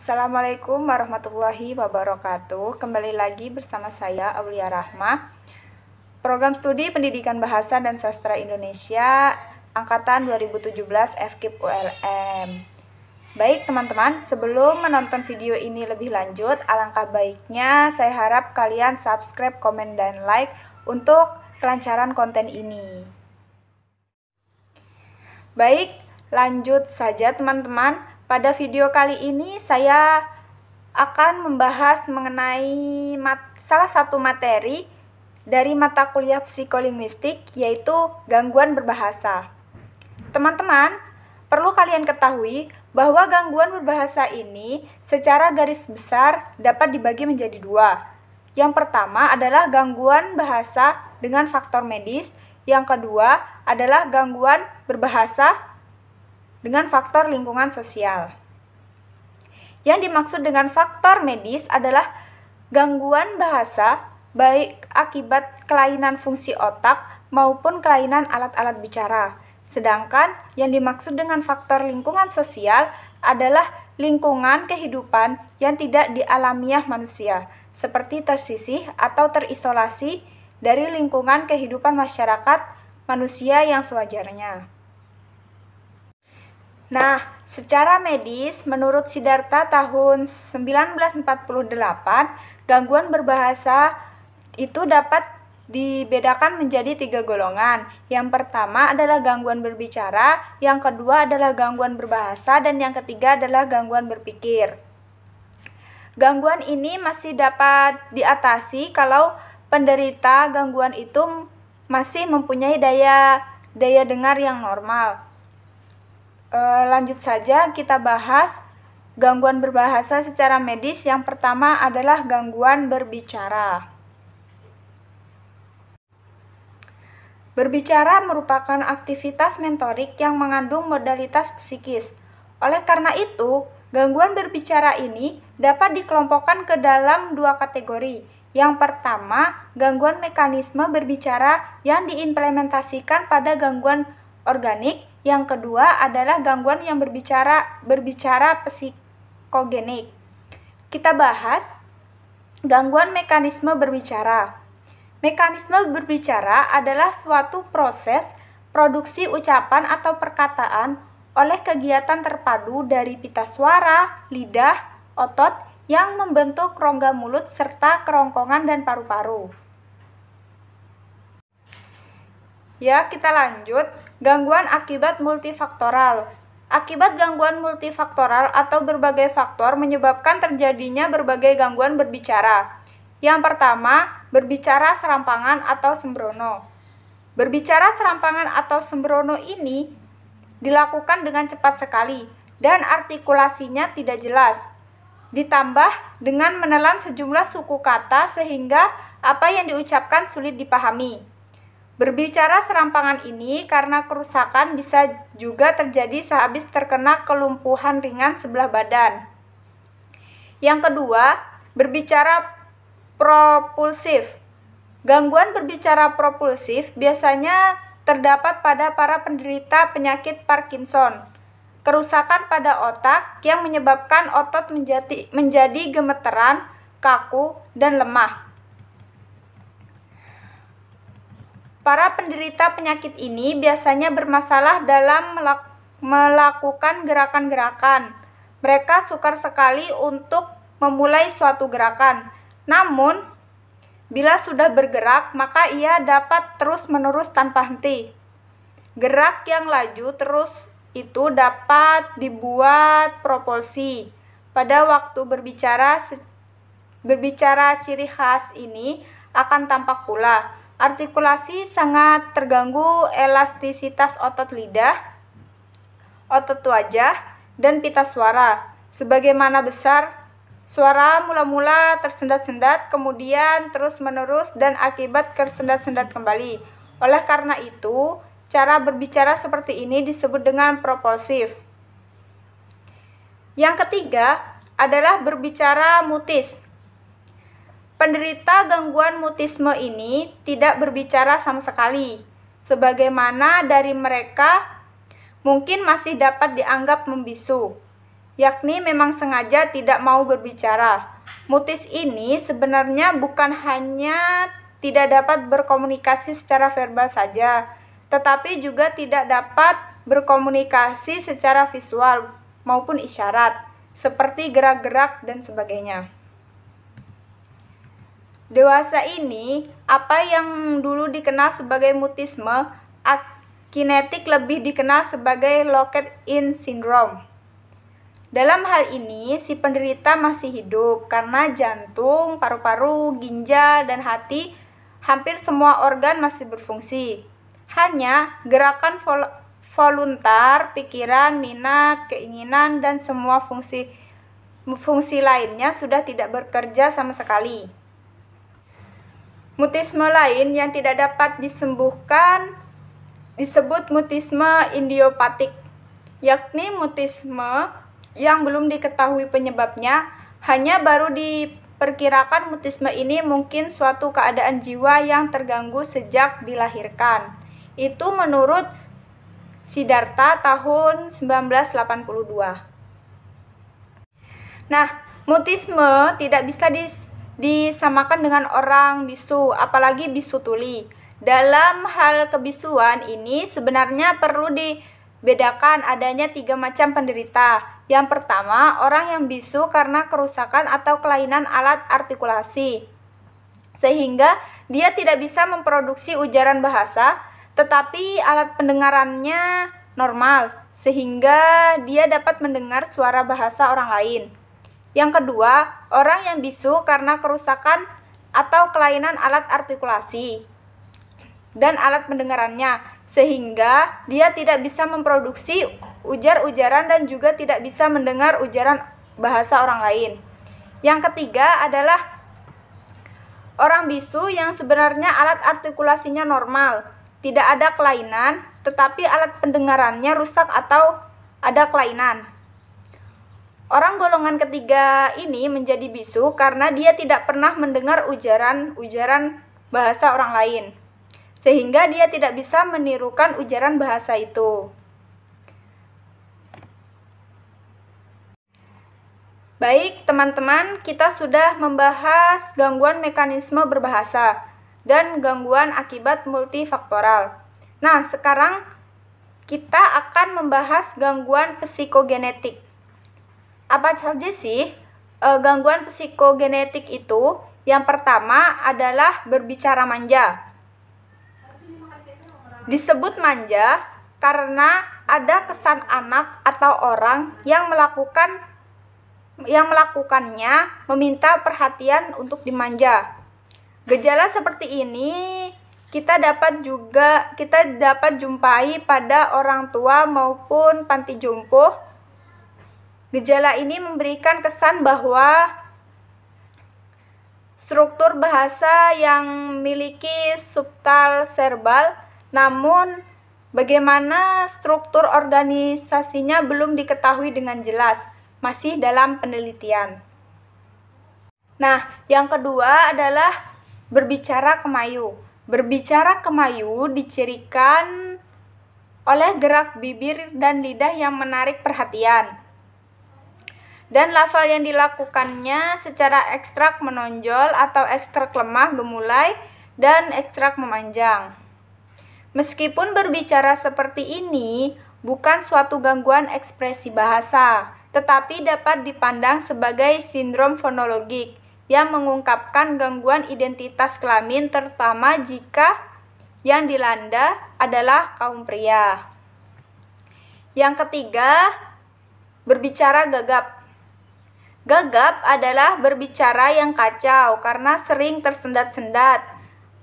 Assalamualaikum warahmatullahi wabarakatuh. Kembali lagi bersama saya Aulia Rahma, Program Studi Pendidikan Bahasa dan Sastra Indonesia Angkatan 2017 FKIP ULM. Baik teman-teman, sebelum menonton video ini lebih lanjut, alangkah baiknya saya harap kalian subscribe, komen, dan like untuk kelancaran konten ini. Baik, lanjut saja teman-teman. Pada video kali ini saya akan membahas mengenai salah satu materi dari mata kuliah psikolinguistik, yaitu gangguan berbahasa. Teman-teman, perlu kalian ketahui bahwa gangguan berbahasa ini secara garis besar dapat dibagi menjadi dua. Yang pertama adalah gangguan bahasa dengan faktor medis, yang kedua adalah gangguan berbahasa dengan faktor lingkungan sosial. Yang dimaksud dengan faktor medis adalah gangguan bahasa baik akibat kelainan fungsi otak maupun kelainan alat-alat bicara. Sedangkan yang dimaksud dengan faktor lingkungan sosial adalah lingkungan kehidupan yang tidak dialamiah manusia, seperti tersisih atau terisolasi dari lingkungan kehidupan masyarakat manusia yang sewajarnya. Nah, secara medis, menurut Siddhartha tahun 1948, gangguan berbahasa itu dapat dibedakan menjadi 3 golongan. Yang pertama adalah gangguan berbicara, yang kedua adalah gangguan berbahasa, dan yang ketiga adalah gangguan berpikir. Gangguan ini masih dapat diatasi kalau penderita gangguan itu masih mempunyai daya dengar yang normal. Lanjut saja kita bahas gangguan berbahasa secara medis. Yang pertama adalah gangguan berbicara. Berbicara merupakan aktivitas mentorik yang mengandung modalitas psikis. Oleh karena itu, gangguan berbicara ini dapat dikelompokkan ke dalam 2 kategori. Yang pertama, gangguan mekanisme berbicara yang diimplementasikan pada gangguan organik. Yang kedua adalah gangguan yang berbicara psikogenik. Kita bahas gangguan mekanisme berbicara. Mekanisme berbicara adalah suatu proses produksi ucapan atau perkataan oleh kegiatan terpadu dari pita suara, lidah, otot yang membentuk rongga mulut serta kerongkongan dan paru-paru. Ya, kita lanjut. Gangguan akibat multifaktoral. Akibat gangguan multifaktoral atau berbagai faktor menyebabkan terjadinya berbagai gangguan berbicara. Yang pertama, berbicara serampangan atau sembrono. Berbicara serampangan atau sembrono ini dilakukan dengan cepat sekali dan artikulasinya tidak jelas. Ditambah dengan menelan sejumlah suku kata sehingga apa yang diucapkan sulit dipahami. Berbicara serampangan ini karena kerusakan bisa juga terjadi sehabis terkena kelumpuhan ringan sebelah badan. Yang kedua, berbicara propulsif. Gangguan berbicara propulsif biasanya terdapat pada para penderita penyakit Parkinson. Kerusakan pada otak yang menyebabkan otot menjadi gemeteran, kaku, dan lemah. Para penderita penyakit ini biasanya bermasalah dalam melakukan gerakan-gerakan. Mereka sukar sekali untuk memulai suatu gerakan. Namun, bila sudah bergerak, maka ia dapat terus-menerus tanpa henti. Gerak yang laju terus itu dapat dibuat propulsi. Pada waktu berbicara ciri khas ini akan tampak pula. Artikulasi sangat terganggu, elastisitas otot lidah, otot wajah, dan pita suara. Sebagaimana besar, suara mula-mula tersendat-sendat, kemudian terus-menerus dan akibat tersendat-sendat kembali. Oleh karena itu, cara berbicara seperti ini disebut dengan propulsif. Yang ketiga adalah berbicara mutis. Penderita gangguan mutisme ini tidak berbicara sama sekali. Sebagaimana dari mereka mungkin masih dapat dianggap membisu. yakni memang sengaja tidak mau berbicara. Mutis ini sebenarnya bukan hanya tidak dapat berkomunikasi secara verbal saja, tetapi juga tidak dapat berkomunikasi secara visual maupun isyarat, seperti gerak-gerak dan sebagainya. Dewasa ini, apa yang dulu dikenal sebagai mutisme, kinetik lebih dikenal sebagai locked-in syndrome. Dalam hal ini, si penderita masih hidup karena jantung, paru-paru, ginjal, dan hati hampir semua organ masih berfungsi. Hanya gerakan voluntar, pikiran, minat, keinginan, dan semua fungsi lainnya sudah tidak bekerja sama sekali. Mutisme lain yang tidak dapat disembuhkan disebut mutisme idiopatik, yakni mutisme yang belum diketahui penyebabnya, hanya baru diperkirakan mutisme ini mungkin suatu keadaan jiwa yang terganggu sejak dilahirkan. Itu menurut Siddhartha tahun 1982. Nah, mutisme tidak bisa disamakan dengan orang bisu, apalagi bisu tuli. Dalam hal kebisuan ini sebenarnya perlu dibedakan adanya 3 macam penderita. Yang pertama, orang yang bisu karena kerusakan atau kelainan alat artikulasi, sehingga dia tidak bisa memproduksi ujaran bahasa, tetapi alat pendengarannya normal, sehingga dia dapat mendengar suara bahasa orang lain. Yang kedua, orang yang bisu karena kerusakan atau kelainan alat artikulasi dan alat pendengarannya, sehingga dia tidak bisa memproduksi ujar-ujaran dan juga tidak bisa mendengar ujaran bahasa orang lain. Yang ketiga adalah orang bisu yang sebenarnya alat artikulasinya normal, tidak ada kelainan, tetapi alat pendengarannya rusak atau ada kelainan. Orang golongan ketiga ini menjadi bisu karena dia tidak pernah mendengar ujaran bahasa orang lain, sehingga dia tidak bisa menirukan ujaran bahasa itu. Baik, teman-teman, kita sudah membahas gangguan mekanisme berbahasa dan gangguan akibat multifaktoral. Nah, sekarang kita akan membahas gangguan psikogenetik. Apa saja sih gangguan psikogenetik itu? Yang pertama adalah berbicara manja. Disebut manja karena ada kesan anak atau orang yang melakukannya meminta perhatian untuk dimanja. Gejala seperti ini kita dapat jumpai pada orang tua maupun panti jompo. Gejala ini memberikan kesan bahwa struktur bahasa yang memiliki subtal verbal, namun bagaimana struktur organisasinya belum diketahui dengan jelas, masih dalam penelitian. Nah, yang kedua adalah berbicara kemayu. Berbicara kemayu dicirikan oleh gerak bibir dan lidah yang menarik perhatian, dan lafal yang dilakukannya secara ekstrak menonjol atau ekstrak lemah gemulai dan ekstrak memanjang. Meskipun berbicara seperti ini bukan suatu gangguan ekspresi bahasa, tetapi dapat dipandang sebagai sindrom fonologik yang mengungkapkan gangguan identitas kelamin, terutama jika yang dilanda adalah kaum pria. Yang ketiga, berbicara gagap. Gagap adalah berbicara yang kacau karena sering tersendat-sendat,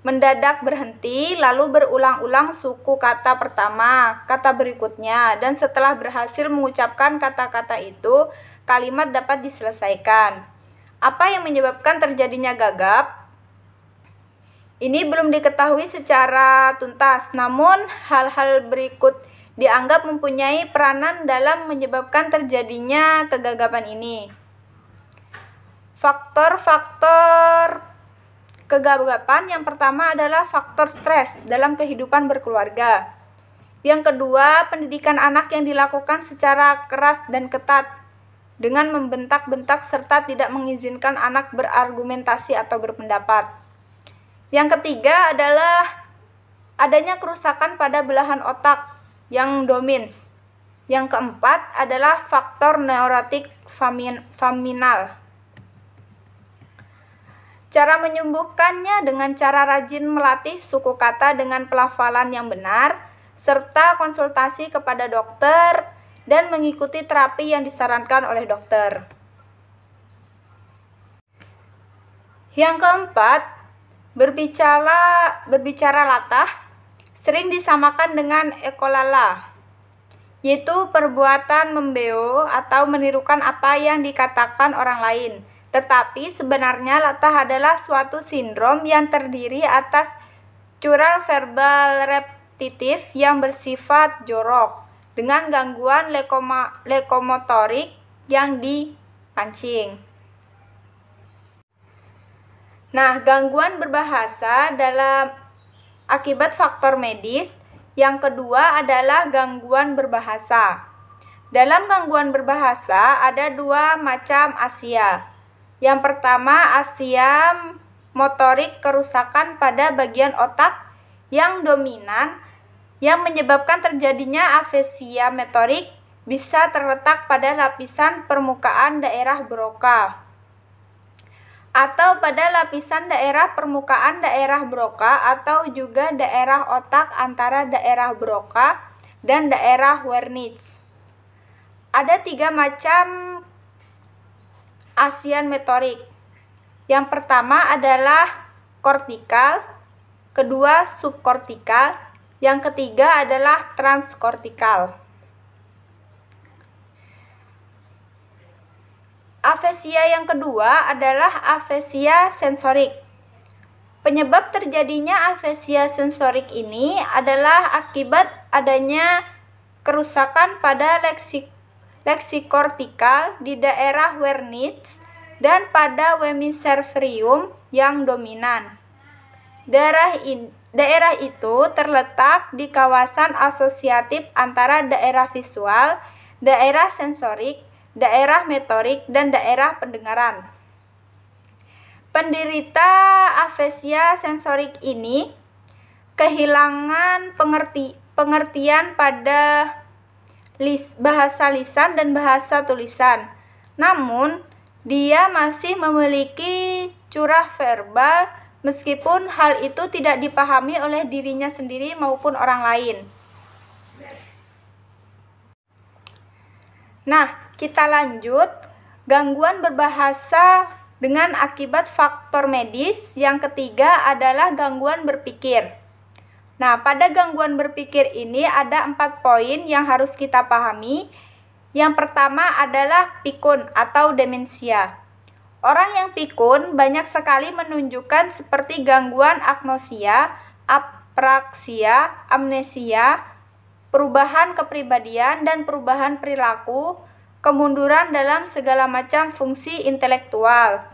mendadak berhenti, lalu berulang-ulang suku kata pertama, kata berikutnya, dan setelah berhasil mengucapkan kata-kata itu, kalimat dapat diselesaikan. Apa yang menyebabkan terjadinya gagap? Ini belum diketahui secara tuntas, namun hal-hal berikut dianggap mempunyai peranan dalam menyebabkan terjadinya kegagapan ini. Faktor-faktor kegagapan yang pertama adalah faktor stres dalam kehidupan berkeluarga. Yang kedua, pendidikan anak yang dilakukan secara keras dan ketat. dengan membentak-bentak serta tidak mengizinkan anak berargumentasi atau berpendapat. Yang ketiga adalah adanya kerusakan pada belahan otak yang domins. Yang keempat adalah faktor neurotik familial. Cara menyembuhkannya dengan cara rajin melatih suku kata dengan pelafalan yang benar, serta konsultasi kepada dokter dan mengikuti terapi yang disarankan oleh dokter. Yang keempat, berbicara latah sering disamakan dengan ekolala, yaitu perbuatan membeo atau menirukan apa yang dikatakan orang lain. Tetapi sebenarnya latah adalah suatu sindrom yang terdiri atas cural verbal repetitif yang bersifat jorok dengan gangguan lekomotorik yang dipancing. Nah, gangguan berbahasa dalam akibat faktor medis. Yang kedua adalah gangguan berbahasa. Dalam gangguan berbahasa ada dua macam asia. Yang pertama, asia motorik, kerusakan pada bagian otak yang dominan yang menyebabkan terjadinya afesia motorik bisa terletak pada lapisan permukaan daerah Broca atau pada lapisan daerah permukaan daerah Broca atau juga daerah otak antara daerah Broca dan daerah Wernicke. Ada tiga macam asian motorik. Yang pertama adalah kortikal, kedua subkortikal, yang ketiga adalah transkortikal. Afesia yang kedua adalah afesia sensorik. Penyebab terjadinya afesia sensorik ini adalah akibat adanya kerusakan pada leksikortikal di daerah Wernicke dan pada hemisferium yang dominan. Daerah itu terletak di kawasan asosiatif antara daerah visual, daerah sensorik, daerah motorik, dan daerah pendengaran. Penderita afesia sensorik ini kehilangan pengertian pada bahasa lisan dan bahasa tulisan. Namun, dia masih memiliki curah verbal meskipun hal itu tidak dipahami oleh dirinya sendiri maupun orang lain. Nah, kita lanjut. Gangguan berbahasa dengan akibat faktor medis. Yang ketiga adalah gangguan berpikir. Nah, pada gangguan berpikir ini ada 4 poin yang harus kita pahami. Yang pertama adalah pikun atau demensia. Orang yang pikun banyak sekali menunjukkan seperti gangguan agnosia, apraksia, amnesia, perubahan kepribadian dan perubahan perilaku, kemunduran dalam segala macam fungsi intelektual.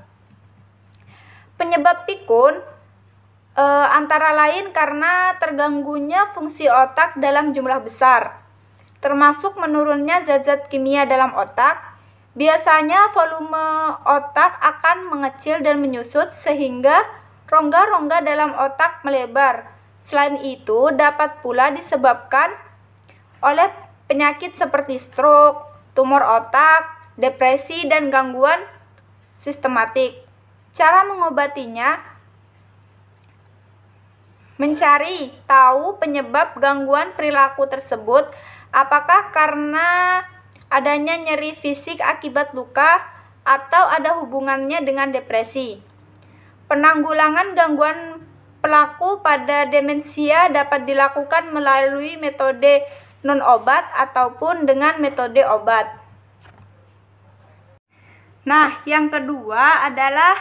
Penyebab pikun antara lain karena terganggunya fungsi otak dalam jumlah besar, termasuk menurunnya zat-zat kimia dalam otak. Biasanya volume otak akan mengecil dan menyusut sehingga rongga-rongga dalam otak melebar. Selain itu, dapat pula disebabkan oleh penyakit seperti stroke, tumor otak, depresi, dan gangguan sistematik. Cara mengobatinya: mencari tahu penyebab gangguan perilaku tersebut, apakah karena adanya nyeri fisik akibat luka atau ada hubungannya dengan depresi. Penanggulangan gangguan pelaku pada demensia dapat dilakukan melalui metode non-obat ataupun dengan metode obat. Nah, yang kedua adalah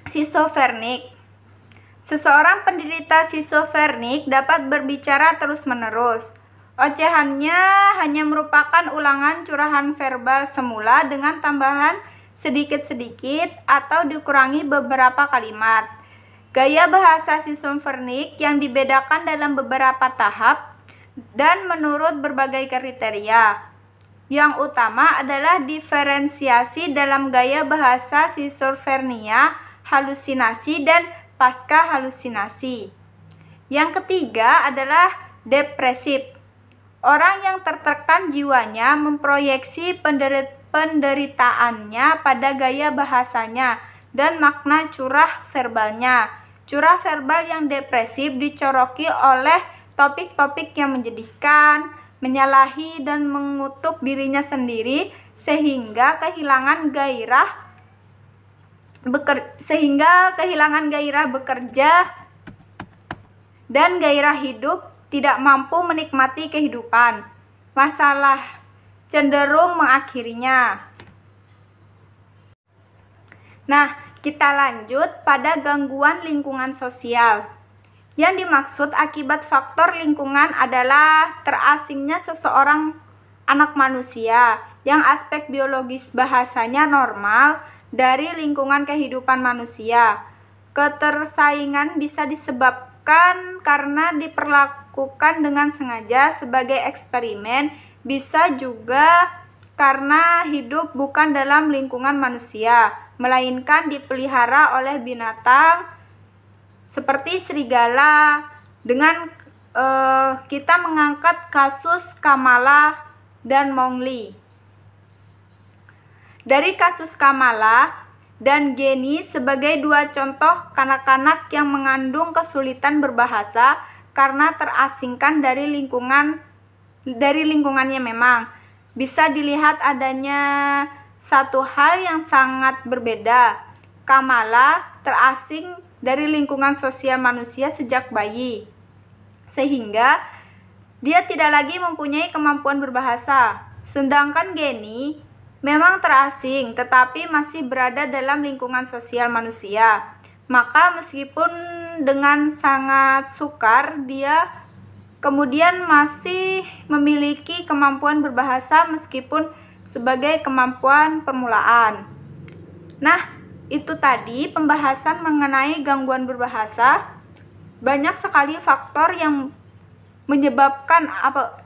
schizofrenik. Seseorang penderita schizofrenik dapat berbicara terus-menerus. Ocehannya hanya merupakan ulangan curahan verbal semula dengan tambahan sedikit-sedikit atau dikurangi beberapa kalimat. Gaya bahasa schizofrenik yang dibedakan dalam beberapa tahap dan menurut berbagai kriteria. Yang utama adalah diferensiasi dalam gaya bahasa schizofrenia, halusinasi, dan pasca halusinasi. Yang ketiga adalah depresif. Orang yang tertekan jiwanya memproyeksi penderitaannya pada gaya bahasanya dan makna curah verbalnya. Curah verbal yang depresif dicoroki oleh topik-topik yang menjadikan, menyalahi, dan mengutuk dirinya sendiri sehingga kehilangan gairah bekerja dan gairah hidup, tidak mampu menikmati kehidupan. Masalah cenderung mengakhirinya. Nah, kita lanjut pada gangguan lingkungan sosial. Yang dimaksud akibat faktor lingkungan adalah terasingnya seseorang anak manusia yang aspek biologis bahasanya normal dari lingkungan kehidupan manusia. Ketersaingan bisa disebabkan karena diperlakukan dengan sengaja sebagai eksperimen, bisa juga karena hidup bukan dalam lingkungan manusia, melainkan dipelihara oleh binatang seperti serigala. Dengan kita mengangkat kasus Kamala dan Mowgli. Dari kasus Kamala dan Geni sebagai dua contoh kanak-kanak yang mengandung kesulitan berbahasa karena terasingkan dari lingkungannya, memang bisa dilihat adanya satu hal yang sangat berbeda. Kamala terasing dari lingkungan sosial manusia sejak bayi, sehingga dia tidak lagi mempunyai kemampuan berbahasa. Sedangkan Geni memang terasing, tetapi masih berada dalam lingkungan sosial manusia. Maka meskipun dengan sangat sukar, dia kemudian masih memiliki kemampuan berbahasa meskipun sebagai kemampuan permulaan. Nah, itu tadi pembahasan mengenai gangguan berbahasa. Banyak sekali faktor yang menyebabkan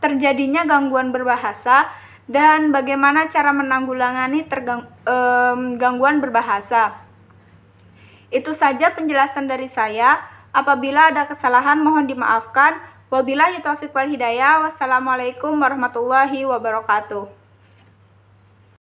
terjadinya gangguan berbahasa dan bagaimana cara menanggulangi gangguan berbahasa. Itu saja penjelasan dari saya. Apabila ada kesalahan mohon dimaafkan. Wabillahi taufiq wal hidayah. Wassalamualaikum warahmatullahi wabarakatuh.